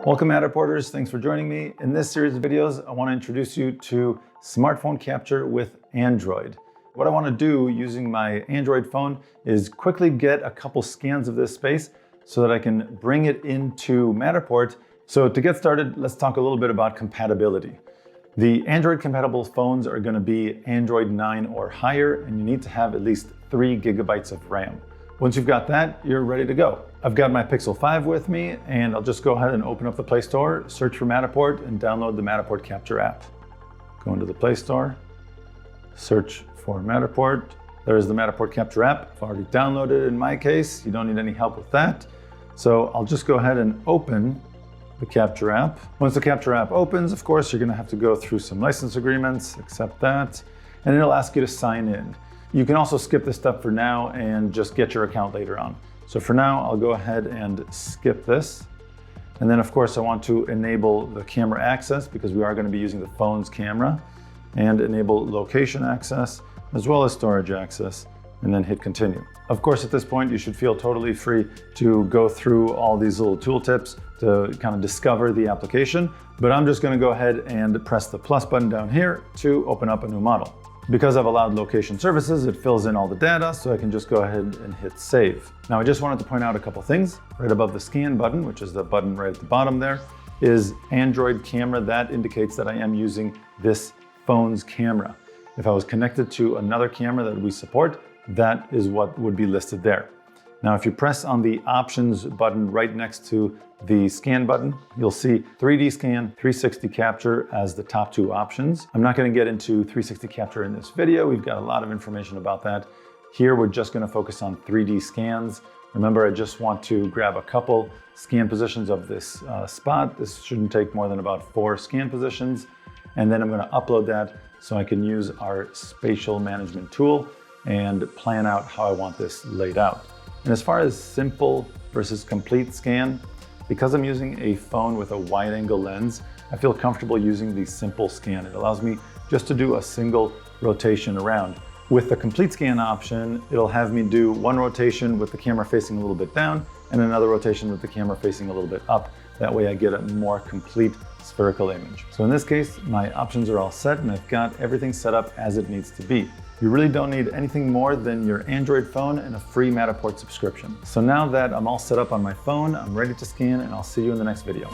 Welcome Matterporters, thanks for joining me. In this series of videos, I want to introduce you to smartphone capture with Android. What I want to do using my Android phone is quickly get a couple scans of this space so that I can bring it into Matterport. So to get started, let's talk a little bit about compatibility. The Android compatible phones are going to be Android 9 or higher, and you need to have at least 3 gigabytes of RAM. Once you've got that, you're ready to go. I've got my Pixel 5 with me, and I'll just go ahead and open up the Play Store, search for Matterport, and download the Matterport Capture app. Go into the Play Store, search for Matterport. There's the Matterport Capture app. I've already downloaded it in my case. You don't need any help with that. So I'll just go ahead and open the Capture app. Once the Capture app opens, of course, you're gonna have to go through some license agreements, accept that, and it'll ask you to sign in. You can also skip this step for now and just get your account later on. So for now, I'll go ahead and skip this. And then of course, I want to enable the camera access because we are going to be using the phone's camera, and enable location access as well as storage access, and then hit continue. Of course, at this point, you should feel totally free to go through all these little tooltips to kind of discover the application, but I'm just going to go ahead and press the plus button down here to open up a new model. Because I've allowed location services, it fills in all the data, so I can just go ahead and hit save. Now, I just wanted to point out a couple things. Right above the scan button, which is the button right at the bottom there, is Android camera. That indicates that I am using this phone's camera. If I was connected to another camera that we support, that is what would be listed there. Now, if you press on the options button right next to the scan button, you'll see 3D scan, 360 capture as the top two options. I'm not going to get into 360 capture in this video. We've got a lot of information about that. Here, we're just going to focus on 3D scans. Remember, I just want to grab a couple scan positions of this spot. This shouldn't take more than about 4 scan positions. And then I'm going to upload that so I can use our spatial management tool and plan out how I want this laid out. And as far as simple versus complete scan, because I'm using a phone with a wide angle lens, I feel comfortable using the simple scan. It allows me just to do a single rotation around. With the complete scan option, it'll have me do one rotation with the camera facing a little bit down and another rotation with the camera facing a little bit up. That way I get a more complete spherical image. So in this case, my options are all set and I've got everything set up as it needs to be. You really don't need anything more than your Android phone and a free Matterport subscription. So now that I'm all set up on my phone, I'm ready to scan, and I'll see you in the next video.